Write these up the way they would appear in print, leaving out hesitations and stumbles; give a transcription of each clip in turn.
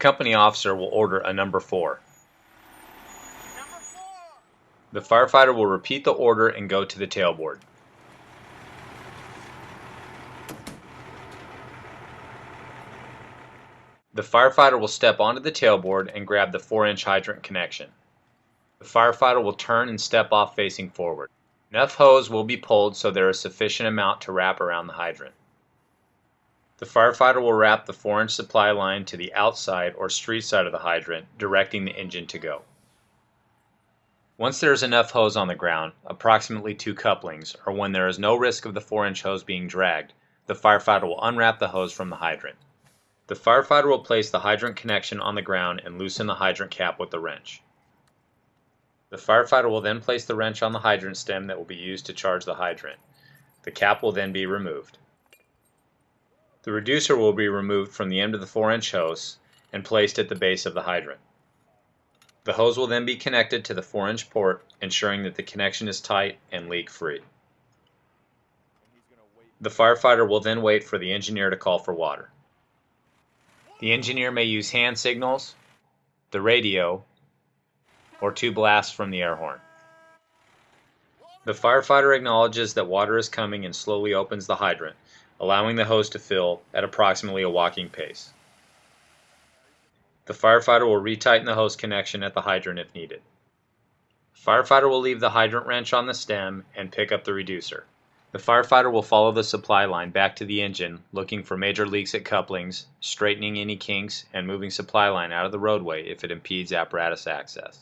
company officer will order a number 4. The firefighter will repeat the order and go to the tailboard. The firefighter will step onto the tailboard and grab the 4-inch hydrant connection. The firefighter will turn and step off facing forward. Enough hose will be pulled so there is sufficient amount to wrap around the hydrant. The firefighter will wrap the 4-inch supply line to the outside or street side of the hydrant, directing the engine to go. Once there is enough hose on the ground, approximately 2 couplings, or when there is no risk of the 4-inch hose being dragged, the firefighter will unwrap the hose from the hydrant. The firefighter will place the hydrant connection on the ground and loosen the hydrant cap with the wrench. The firefighter will then place the wrench on the hydrant stem that will be used to charge the hydrant. The cap will then be removed. The reducer will be removed from the end of the 4-inch hose and placed at the base of the hydrant. The hose will then be connected to the 4-inch port, ensuring that the connection is tight and leak-free. The firefighter will then wait for the engineer to call for water. The engineer may use hand signals, the radio, or 2 blasts from the air horn. The firefighter acknowledges that water is coming and slowly opens the hydrant, allowing the hose to fill at approximately a walking pace. The firefighter will retighten the hose connection at the hydrant if needed. The firefighter will leave the hydrant wrench on the stem and pick up the reducer. The firefighter will follow the supply line back to the engine, looking for major leaks at couplings, straightening any kinks, and moving supply line out of the roadway if it impedes apparatus access.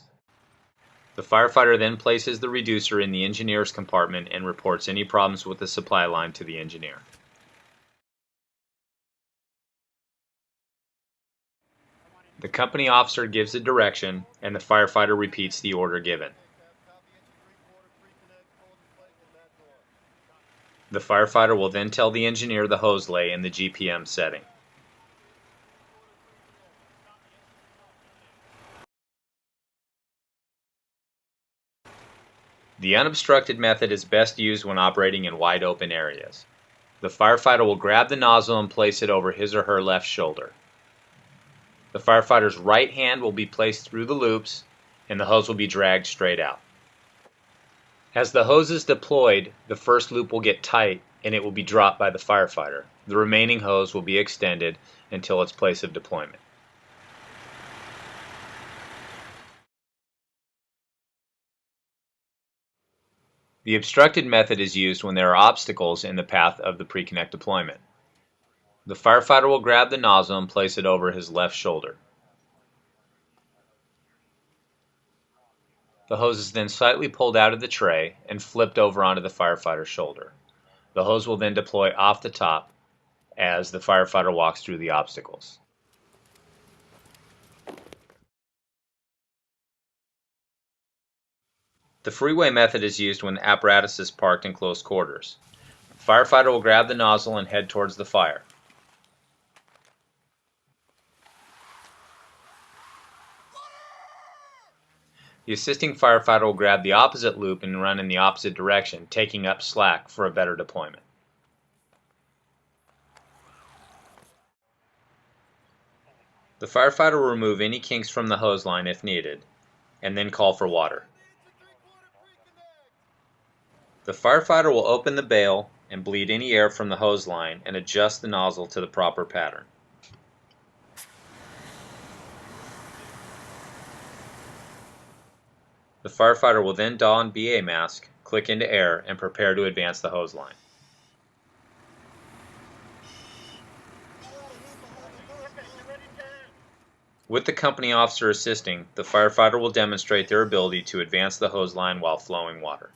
The firefighter then places the reducer in the engineer's compartment and reports any problems with the supply line to the engineer. The company officer gives a direction, and the firefighter repeats the order given. The firefighter will then tell the engineer the hose lay in the GPM setting. The unobstructed method is best used when operating in wide open areas. The firefighter will grab the nozzle and place it over his or her left shoulder. The firefighter's right hand will be placed through the loops, and the hose will be dragged straight out. As the hose is deployed, the first loop will get tight and it will be dropped by the firefighter. The remaining hose will be extended until its place of deployment. The obstructed method is used when there are obstacles in the path of the Preconnect deployment. The firefighter will grab the nozzle and place it over his left shoulder. The hose is then slightly pulled out of the tray and flipped over onto the firefighter's shoulder. The hose will then deploy off the top as the firefighter walks through the obstacles. The freeway method is used when the apparatus is parked in close quarters. The firefighter will grab the nozzle and head towards the fire. The assisting firefighter will grab the opposite loop and run in the opposite direction, taking up slack for a better deployment. The firefighter will remove any kinks from the hose line if needed, and then call for water. The firefighter will open the bail and bleed any air from the hose line and adjust the nozzle to the proper pattern. The firefighter will then don a BA mask, click into air, and prepare to advance the hose line. With the company officer assisting, the firefighter will demonstrate their ability to advance the hose line while flowing water.